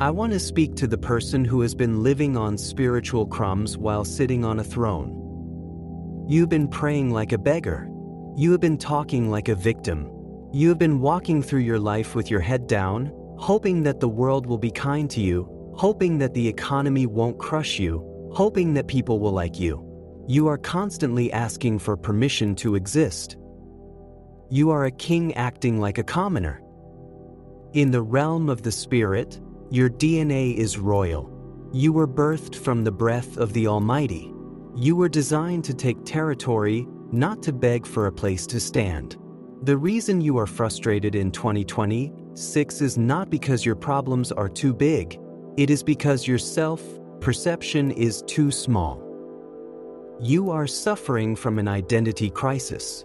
I want to speak to the person who has been living on spiritual crumbs while sitting on a throne. You've been praying like a beggar. You have been talking like a victim. You have been walking through your life with your head down, hoping that the world will be kind to you, hoping that the economy won't crush you, hoping that people will like you. You are constantly asking for permission to exist. You are a king acting like a commoner. In the realm of the spirit, your DNA is royal. You were birthed from the breath of the Almighty. You were designed to take territory, not to beg for a place to stand. The reason you are frustrated in 2026 is not because your problems are too big. It is because your self-perception is too small. You are suffering from an identity crisis.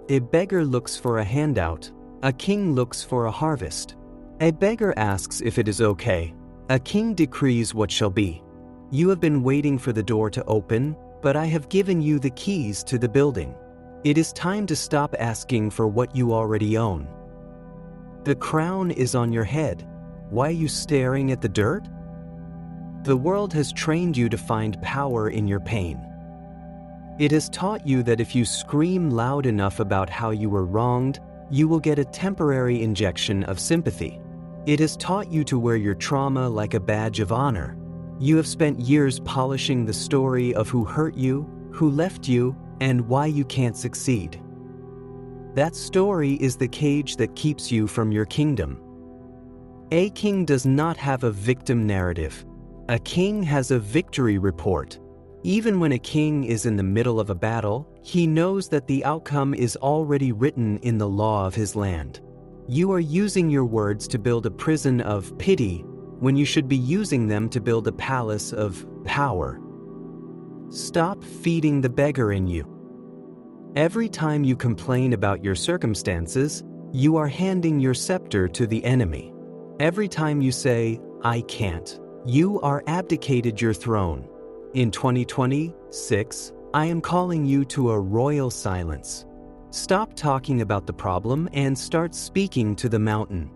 A beggar looks for a handout. A king looks for a harvest. A beggar asks if it is okay. A king decrees what shall be. You have been waiting for the door to open, but I have given you the keys to the building. It is time to stop asking for what you already own. The crown is on your head. Why are you staring at the dirt? The world has trained you to find power in your pain. It has taught you that if you scream loud enough about how you were wronged, you will get a temporary injection of sympathy. It has taught you to wear your trauma like a badge of honor. You have spent years polishing the story of who hurt you, who left you, and why you can't succeed. That story is the cage that keeps you from your kingdom. A king does not have a victim narrative. A king has a victory report. Even when a king is in the middle of a battle, he knows that the outcome is already written in the law of his land. You are using your words to build a prison of pity when you should be using them to build a palace of power. Stop feeding the beggar in you. Every time you complain about your circumstances, you are handing your scepter to the enemy. Every time you say, "I can't," you are abdicated your throne. In 2026, I am calling you to a royal silence. Stop talking about the problem and start speaking to the mountain.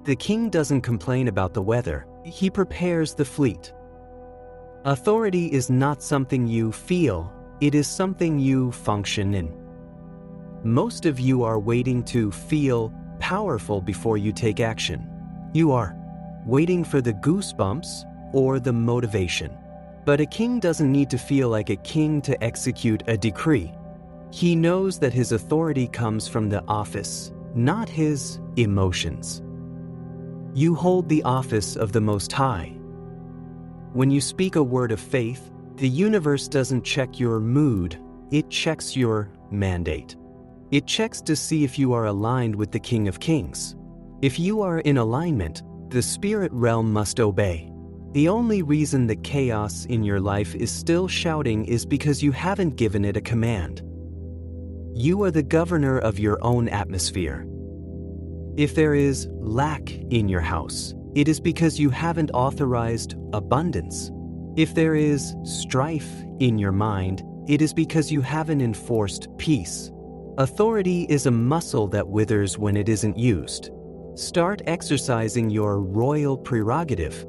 The king doesn't complain about the weather, he prepares the fleet. Authority is not something you feel, it is something you function in. Most of you are waiting to feel powerful before you take action. You are waiting for the goosebumps or the motivation. But a king doesn't need to feel like a king to execute a decree. He knows that his authority comes from the office, not his emotions. You hold the office of the Most High. When you speak a word of faith, the universe doesn't check your mood, it checks your mandate. It checks to see if you are aligned with the King of Kings. If you are in alignment, the spirit realm must obey. The only reason that chaos in your life is still shouting is because you haven't given it a command. You are the governor of your own atmosphere. If there is lack in your house, it is because you haven't authorized abundance. If there is strife in your mind, it is because you haven't enforced peace. Authority is a muscle that withers when it isn't used. Start exercising your royal prerogative.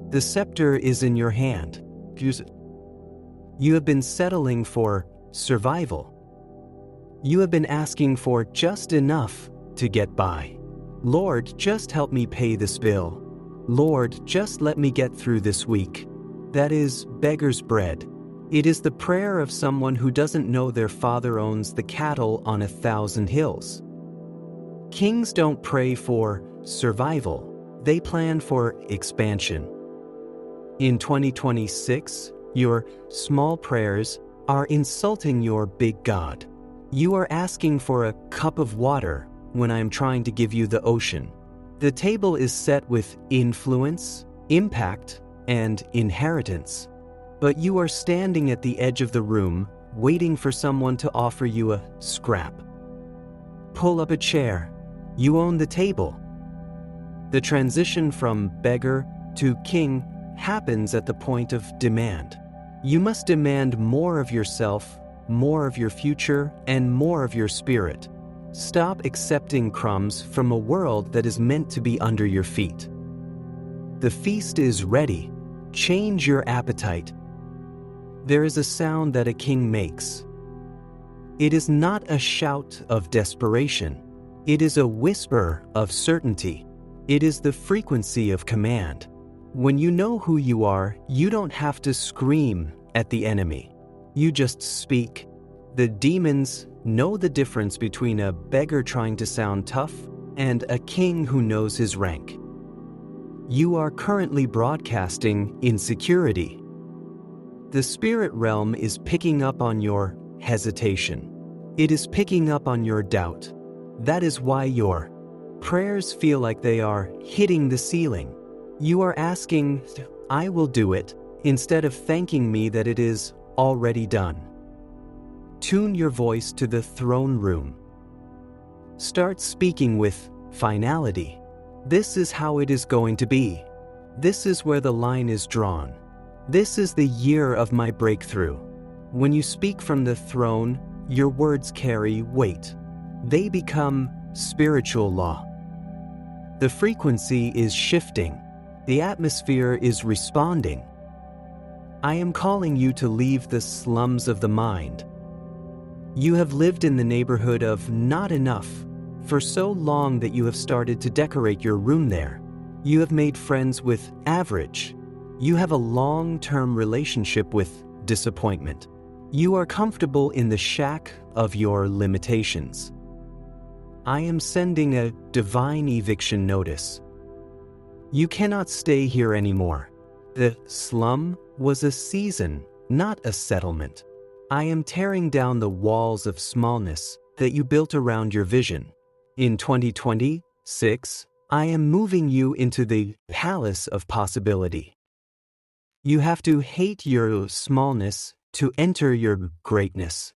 The scepter is in your hand. Use it. You have been settling for survival. You have been asking for just enough to get by. Lord, just help me pay this bill. Lord, just let me get through this week. That is beggar's bread. It is the prayer of someone who doesn't know their father owns the cattle on 1,000 hills. Kings don't pray for survival. They plan for expansion. In 2026, your small prayers are insulting your big God. You are asking for a cup of water when I am trying to give you the ocean. The table is set with influence, impact, and inheritance. But you are standing at the edge of the room, waiting for someone to offer you a scrap. Pull up a chair. You own the table. The transition from beggar to king happens at the point of demand. You must demand more of yourself, more of your future, and more of your spirit. Stop accepting crumbs from a world that is meant to be under your feet. The feast is ready. Change your appetite. There is a sound that a king makes. It is not a shout of desperation. It is a whisper of certainty. It is the frequency of command. When you know who you are, you don't have to scream at the enemy. You just speak. The demons know the difference between a beggar trying to sound tough and a king who knows his rank. You are currently broadcasting insecurity. The spirit realm is picking up on your hesitation. It is picking up on your doubt. That is why your prayers feel like they are hitting the ceiling. You are asking, "I will do it," instead of thanking me that it is already done. Tune your voice to the throne room. Start speaking with finality. This is how it is going to be. This is where the line is drawn. This is the year of my breakthrough. When you speak from the throne, your words carry weight. They become spiritual law. The frequency is shifting. The atmosphere is responding. I am calling you to leave the slums of the mind. You have lived in the neighborhood of not enough for so long that you have started to decorate your room there. You have made friends with average. You have a long-term relationship with disappointment. You are comfortable in the shack of your limitations. I am sending a divine eviction notice. You cannot stay here anymore. The slum was a season, not a settlement. I am tearing down the walls of smallness that you built around your vision. In 2026, I am moving you into the palace of possibility. You have to hate your smallness to enter your greatness.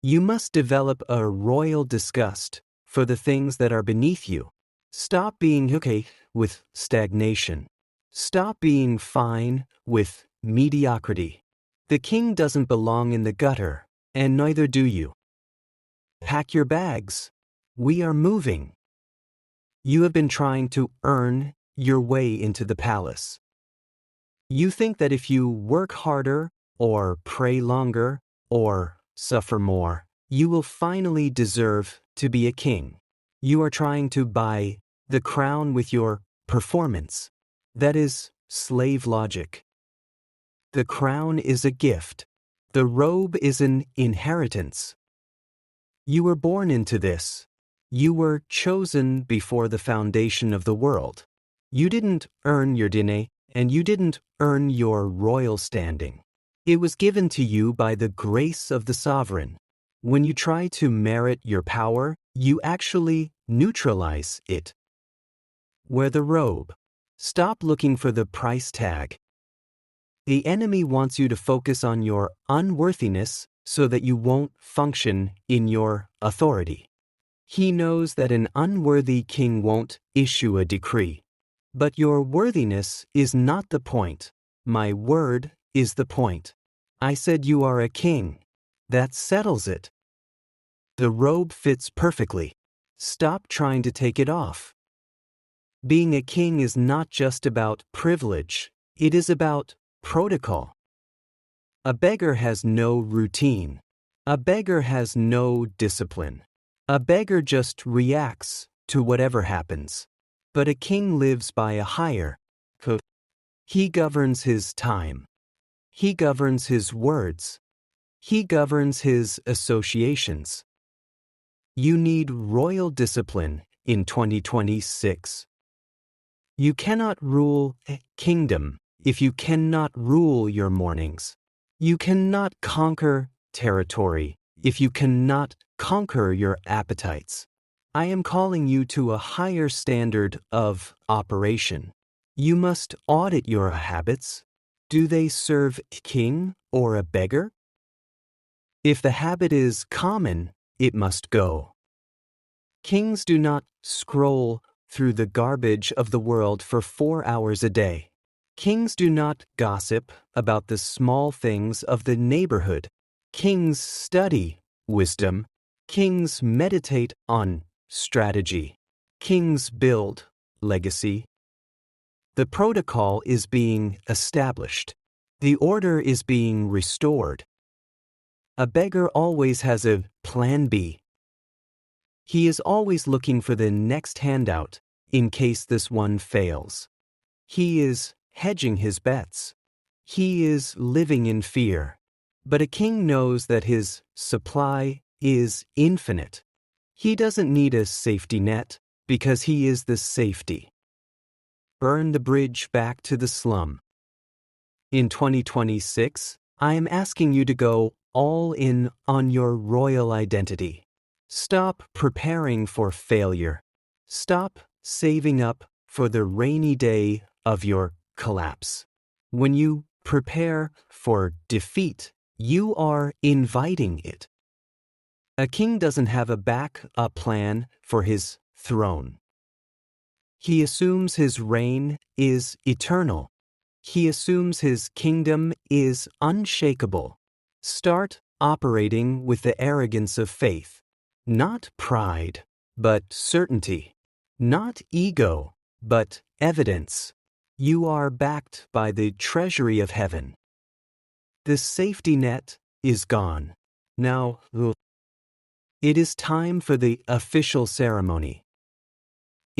You must develop a royal disgust for the things that are beneath you. Stop being okay with stagnation. Stop being fine with mediocrity. The king doesn't belong in the gutter, and neither do you. Pack your bags. We are moving. You have been trying to earn your way into the palace. You think that if you work harder, or pray longer, or suffer more, you will finally deserve to be a king. You are trying to buy the crown with your performance. That is slave logic. The crown is a gift. The robe is an inheritance. You were born into this. You were chosen before the foundation of the world. You didn't earn your DNA, and you didn't earn your royal standing. It was given to you by the grace of the sovereign. When you try to merit your power, you actually neutralize it. Wear the robe. Stop looking for the price tag. The enemy wants you to focus on your unworthiness so that you won't function in your authority. He knows that an unworthy king won't issue a decree. But your worthiness is not the point. My word is the point. I said you are a king. That settles it. The robe fits perfectly. Stop trying to take it off. Being a king is not just about privilege. It is about protocol. A beggar has no routine. A beggar has no discipline. A beggar just reacts to whatever happens. But a king lives by a higher code. He governs his time. He governs his words. He governs his associations. You need royal discipline in 2026. You cannot rule a kingdom if you cannot rule your mornings. You cannot conquer territory if you cannot conquer your appetites. I am calling you to a higher standard of operation. You must audit your habits. Do they serve a king or a beggar? If the habit is common, it must go. Kings do not scroll through the garbage of the world for 4 hours a day. Kings do not gossip about the small things of the neighborhood. Kings study wisdom. Kings meditate on strategy. Kings build legacy. The protocol is being established. The order is being restored. A beggar always has a plan B. He is always looking for the next handout in case this one fails. He is hedging his bets. He is living in fear. But a king knows that his supply is infinite. He doesn't need a safety net because he is the safety. Burn the bridge back to the slum. In 2026, I am asking you to go all in on your royal identity. Stop preparing for failure. Stop saving up for the rainy day of your collapse. When you prepare for defeat, you are inviting it. A king doesn't have a backup plan for his throne. He assumes his reign is eternal. He assumes his kingdom is unshakable. Start operating with the arrogance of faith. Not pride, but certainty. Not ego, but evidence. You are backed by the treasury of heaven. The safety net is gone. Now, it is time for the official ceremony.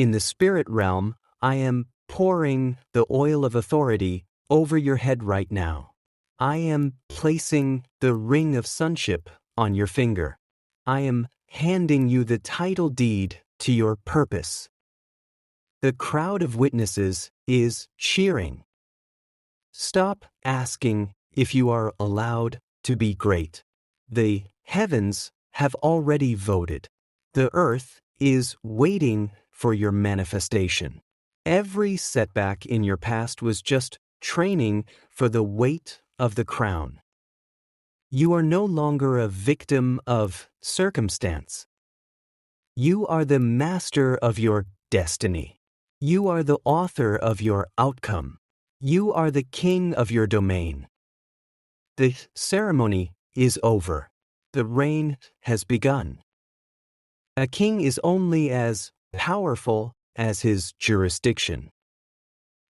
In the spirit realm, I am pouring the oil of authority over your head right now. I am placing the ring of sonship on your finger. I am handing you the title deed to your purpose. The crowd of witnesses is cheering. Stop asking if you are allowed to be great. The heavens have already voted. The earth is waiting for your manifestation. Every setback in your past was just training for the weight of the crown. You are no longer a victim of circumstance. You are the master of your destiny. You are the author of your outcome. You are the king of your domain. The ceremony is over. The reign has begun. A king is only as powerful as his jurisdiction.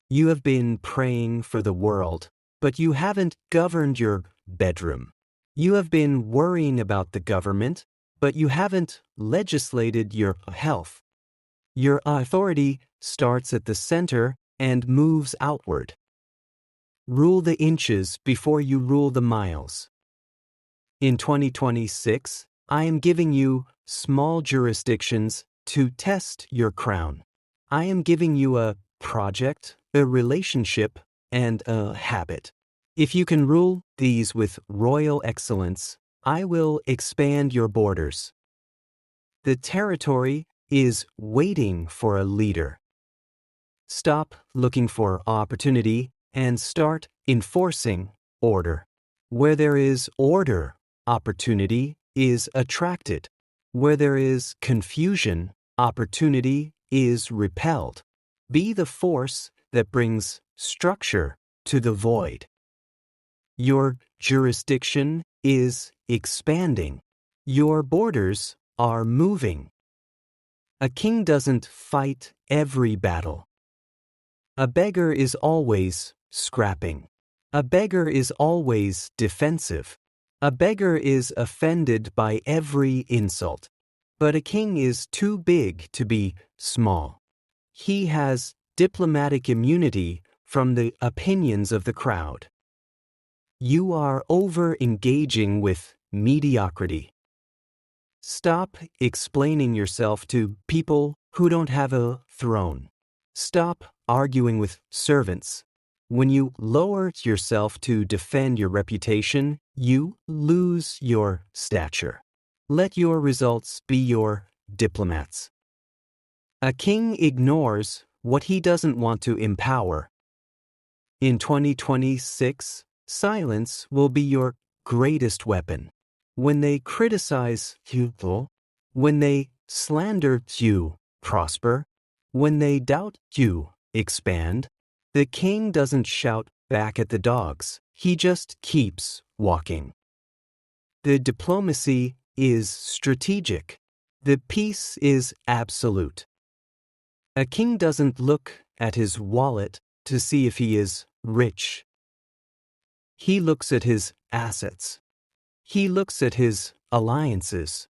You have been praying for the world, but you haven't governed your bedroom. You have been worrying about the government, but you haven't legislated your health. Your authority starts at the center and moves outward. Rule the inches before you rule the miles. In 2026, I am giving you small jurisdictions to test your crown. I am giving you a project, a relationship, and a habit. If you can rule these with royal excellence, I will expand your borders. The territory is waiting for a leader. Stop looking for opportunity and start enforcing order. Where there is order, opportunity is attracted. Where there is confusion, opportunity is repelled. Be the force that brings structure to the void. Your jurisdiction is expanding. Your borders are moving. A king doesn't fight every battle. A beggar is always scrapping. A beggar is always defensive. A beggar is offended by every insult. But a king is too big to be small. He has diplomatic immunity from the opinions of the crowd. You are over-engaging with mediocrity. Stop explaining yourself to people who don't have a throne. Stop arguing with servants. When you lower yourself to defend your reputation, you lose your stature. Let your results be your diplomats. A king ignores what he doesn't want to empower. In 2026, silence will be your greatest weapon. When they criticize you, when they slander you, prosper. When they doubt you, expand. The king doesn't shout back at the dogs. He just keeps walking. The diplomacy is strategic. The peace is absolute. A king doesn't look at his wallet to see if he is rich. He looks at his assets. He looks at his alliances.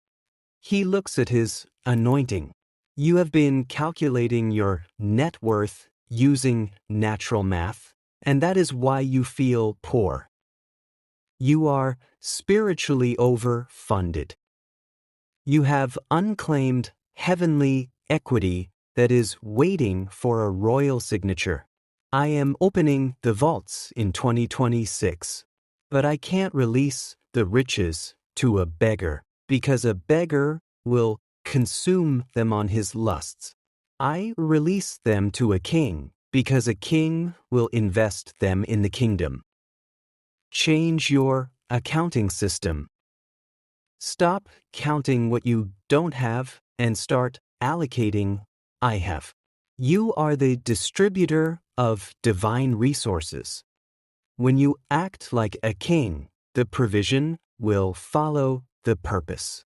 He looks at his anointing. You have been calculating your net worth using natural math, and that is why you feel poor. You are spiritually overfunded. You have unclaimed heavenly equity that is waiting for a royal signature. I am opening the vaults in 2026, but I can't release the riches to a beggar because a beggar will consume them on his lusts. I release them to a king because a king will invest them in the kingdom. Change your accounting system. Stop counting what you don't have and start allocating I have. You are the distributor of divine resources. When you act like a king, the provision will follow the purpose.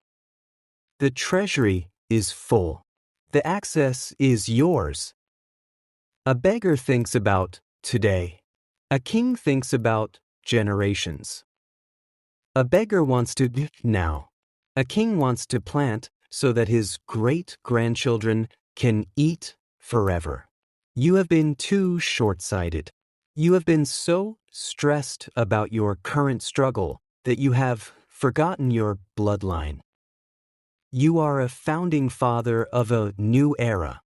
The treasury is full. The access is yours. A beggar thinks about today. A king thinks about generations. A beggar wants to do now. A king wants to plant so that his great-grandchildren can eat forever. You have been too short-sighted. You have been so stressed about your current struggle that you have forgotten your bloodline. You are a founding father of a new era.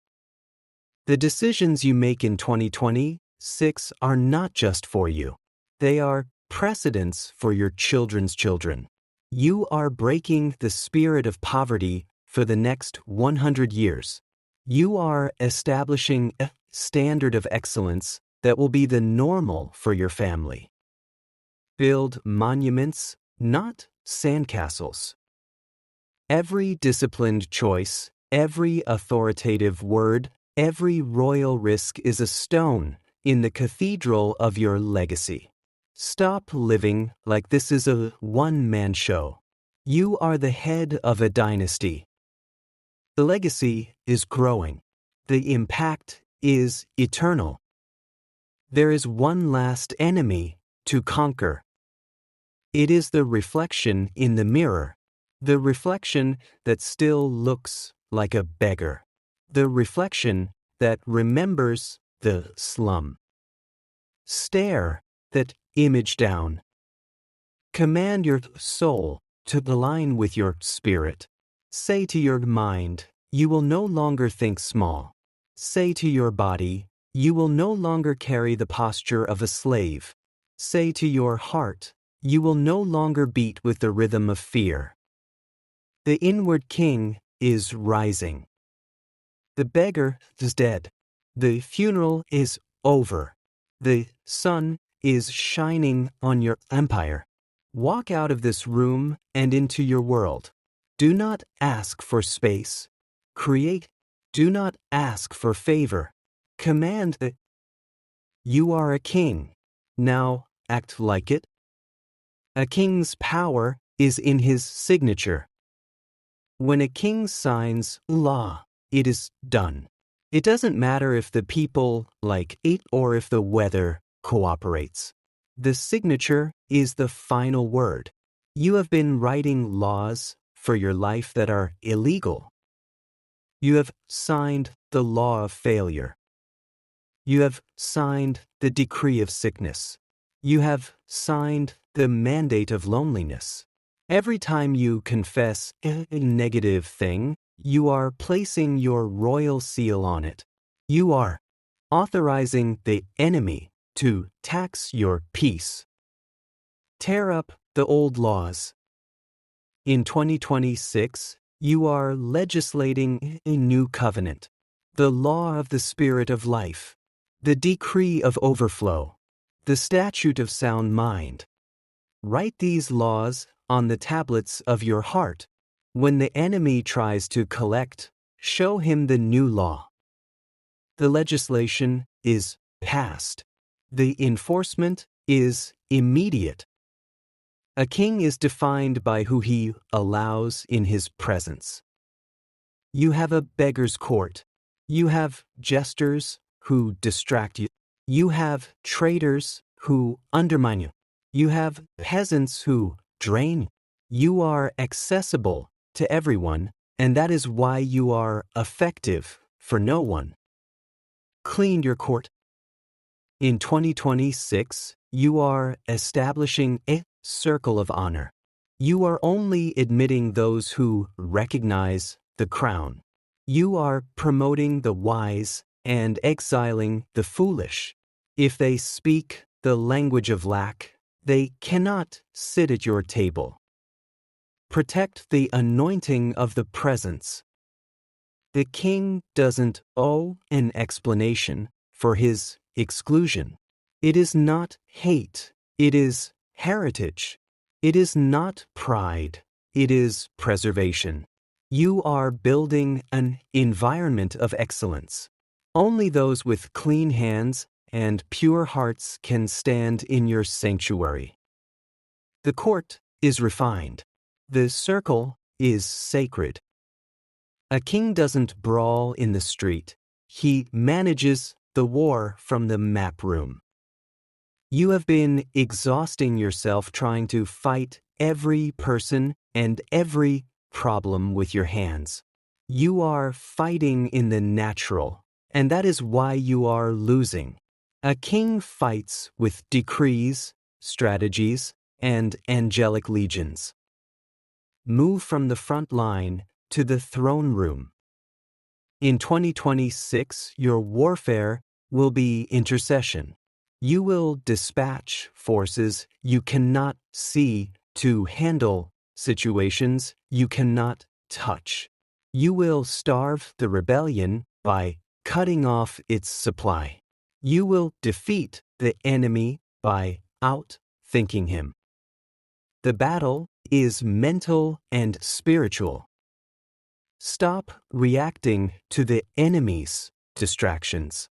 The decisions you make in 2026 are not just for you. They are precedents for your children's children. You are breaking the spirit of poverty for the next 100 years. You are establishing a standard of excellence that will be the normal for your family. Build monuments, not sandcastles. Every disciplined choice, every authoritative word, every royal risk is a stone in the cathedral of your legacy. Stop living like this is a one-man show. You are the head of a dynasty. The legacy is growing. The impact is eternal. There is one last enemy to conquer. It is the reflection in the mirror, the reflection that still looks like a beggar, the reflection that remembers the slum. Stare that image down. Command your soul to align with your spirit. Say to your mind, you will no longer think small. Say to your body, you will no longer carry the posture of a slave. Say to your heart, you will no longer beat with the rhythm of fear. The inward king is rising. The beggar is dead. The funeral is over. The sun is shining on your empire. Walk out of this room and into your world. Do not ask for space. Create. Do not ask for favor. Command that you are a king. Now act like it. A king's power is in his signature. When a king signs law, it is done. It doesn't matter if the people like it or if the weather cooperates. The signature is the final word. You have been writing laws for your life that are illegal. You have signed the law of failure. You have signed the decree of sickness. You have signed the mandate of loneliness. Every time you confess a negative thing, you are placing your royal seal on it. You are authorizing the enemy to tax your peace. Tear up the old laws. In 2026, you are legislating a new covenant, the law of the Spirit of life, the decree of overflow, the statute of sound mind. Write these laws on the tablets of your heart. When the enemy tries to collect, show him the new law. The legislation is passed. The enforcement is immediate. A king is defined by who he allows in his presence. You have a beggar's court. You have jesters who distract you. You have traitors who undermine you. You have peasants who drain you. You are accessible to everyone, and that is why you are effective for no one. Clean your court. In 2026, you are establishing a circle of honor. You are only admitting those who recognize the crown. You are promoting the wise and exiling the foolish. If they speak the language of lack, they cannot sit at your table. Protect the anointing of the presence. The king doesn't owe an explanation for his exclusion. It is not hate, it is heritage. It is not pride, it is preservation. You are building an environment of excellence. Only those with clean hands and pure hearts can stand in your sanctuary. The court is refined. The circle is sacred. A king doesn't brawl in the street. He manages the war from the map room. You have been exhausting yourself trying to fight every person and every problem with your hands. You are fighting in the natural, and that is why you are losing. A king fights with decrees, strategies, and angelic legions. Move from the front line to the throne room. In 2026, your warfare will be intercession. You will dispatch forces you cannot see to handle situations you cannot touch. You will starve the rebellion by cutting off its supply. You will defeat the enemy by outthinking him. The battle is mental and spiritual. Stop reacting to the enemy's distractions.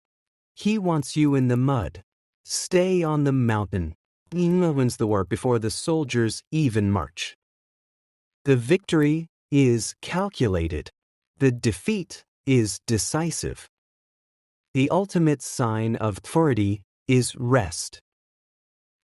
He wants you in the mud. Stay on the mountain. He wins the war before the soldiers even march. The victory is calculated. The defeat is decisive. The ultimate sign of authority is rest.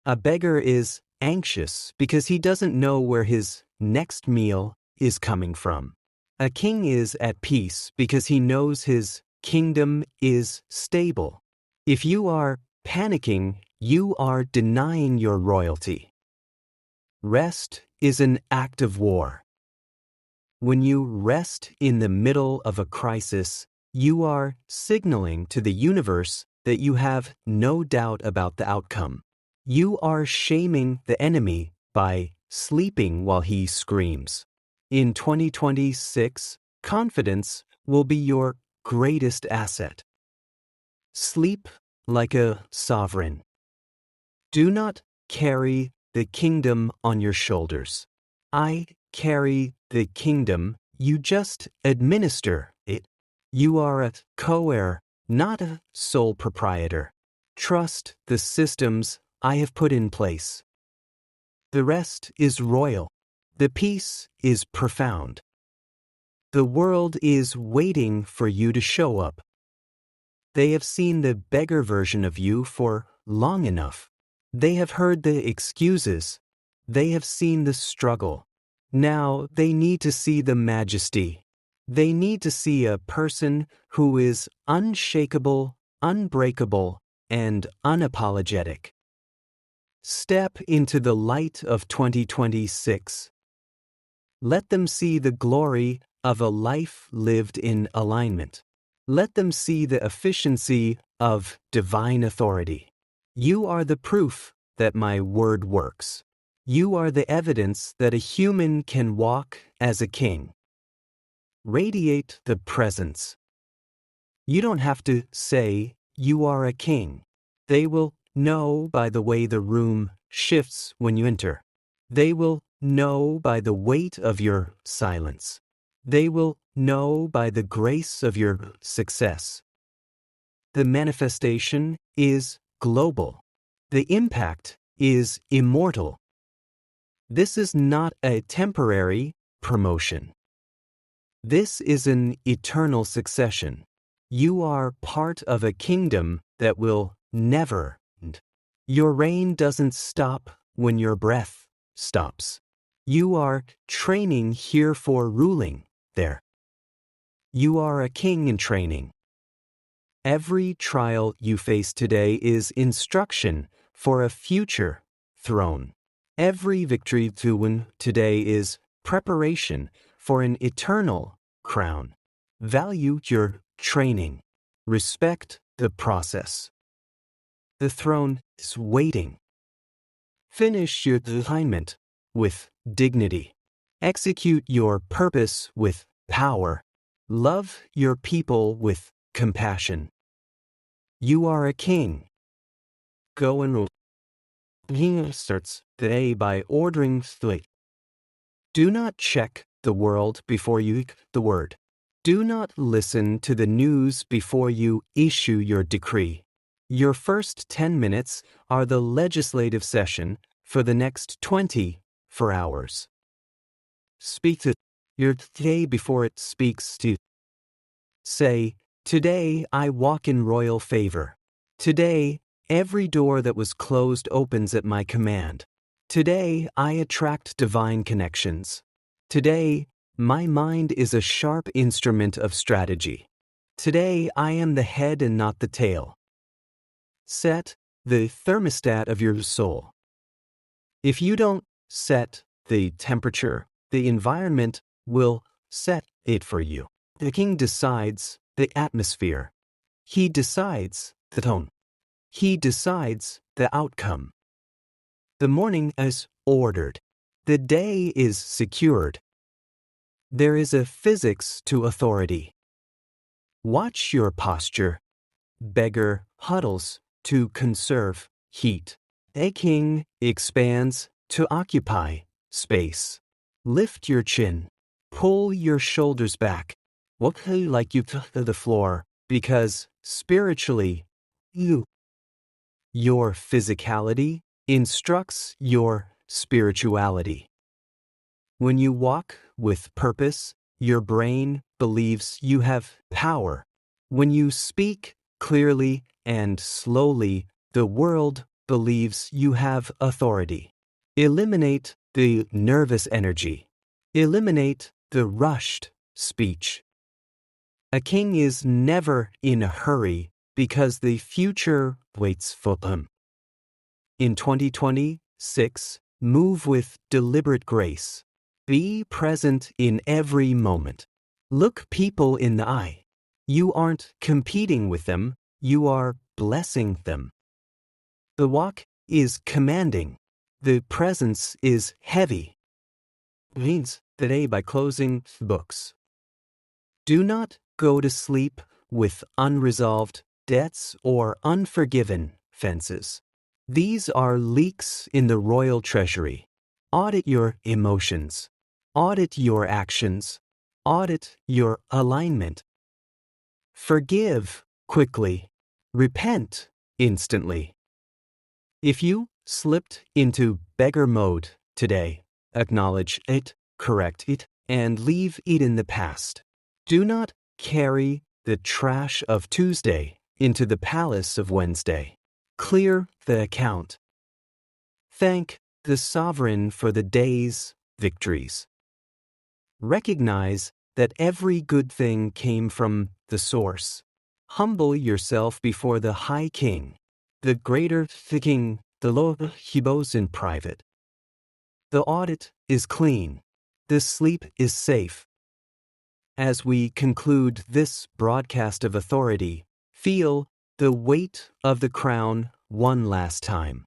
A beggar is anxious because he doesn't know where his next meal is coming from. A king is at peace because he knows his kingdom is stable. If you are panicking, you are denying your royalty. Rest is an act of war. When you rest in the middle of a crisis, you are signaling to the universe that you have no doubt about the outcome. You are shaming the enemy by sleeping while he screams. In 2026, confidence will be your greatest asset. Sleep like a sovereign. Do not carry the kingdom on your shoulders. I carry the kingdom, you just administer it. You are a co-heir, not a sole proprietor. Trust the systems I have put in place. The rest is royal. The peace is profound. The world is waiting for you to show up. They have seen the beggar version of you for long enough. They have heard the excuses. They have seen the struggle. Now they need to see the majesty. They need to see a person who is unshakable, unbreakable, and unapologetic. Step into the light of 2026. Let them see the glory of a life lived in alignment. Let them see the efficiency of divine authority. You are the proof that my word works. You are the evidence that a human can walk as a king. Radiate the presence. You don't have to say you are a king. They will know by the way the room shifts when you enter. They will know by the weight of your silence. They will know by the grace of your success. The manifestation is global. The impact is immortal. This is not a temporary promotion. This is an eternal succession. You are part of a kingdom that will never end. Your reign doesn't stop when your breath stops. You are training here for ruling there. You are a king in training. Every trial you face today is instruction for a future throne. Every victory you win today is preparation for an eternal crown. Value your training. Respect the process. The throne is waiting. Finish your assignment with dignity. Execute your purpose with power. Love your people with compassion. You are a king. Go and rule. King starts today by ordering sleep. Do not check the world before you speak the word. Do not listen to the news before you issue your decree. Your first 10 minutes are the legislative session for the next 24 hours. Speak to your day before it speaks to. Say, today I walk in royal favor. Today, every door that was closed opens at my command. Today, I attract divine connections. Today, my mind is a sharp instrument of strategy. Today, I am the head and not the tail. Set the thermostat of your soul. If you don't set the temperature, the environment will set it for you. The king decides the atmosphere. He decides the tone. He decides the outcome. The morning is ordered. The day is secured. There is a physics to authority. Watch your posture. Beggar huddles to conserve heat. A king expands to occupy space. Lift your chin. Pull your shoulders back. Walk like you touch the floor, because spiritually, your physicality instructs your spirituality. When you walk with purpose, your brain believes you have power. When you speak clearly and slowly, the world believes you have authority. Eliminate the nervous energy. Eliminate the rushed speech. A king is never in a hurry because the future waits for him. In 2026, move with deliberate grace. Be present in every moment. Look people in the eye. You aren't competing with them, you are blessing them. The walk is commanding. The presence is heavy. Means today by closing books. Do not go to sleep with unresolved debts or unforgiven fences. These are leaks in the royal treasury. Audit your emotions. Audit your actions. Audit your alignment. Forgive quickly. Repent instantly. If you slipped into beggar mode today, acknowledge it, correct it, and leave it in the past. Do not carry the trash of Tuesday into the palace of Wednesday. Clear the account. Thank the sovereign for the day's victories. Recognize that every good thing came from the source. Humble yourself before the high king. The greater the king, the lower he bows in private. The audit is clean. The sleep is safe. As we conclude this broadcast of authority, feel the weight of the crown one last time.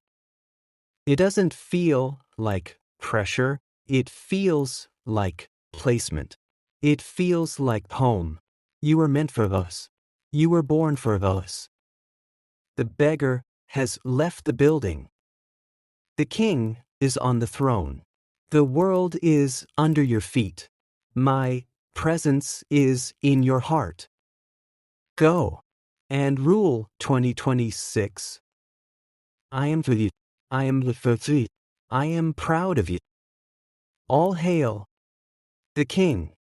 It doesn't feel like pressure. It feels like placement. It feels like home. You were meant for us. You were born for us. The beggar has left the building. The king is on the throne. The world is under your feet. My presence is in your heart. Go and rule 2026. I am for you. I am for you. I am proud of you. All hail the king.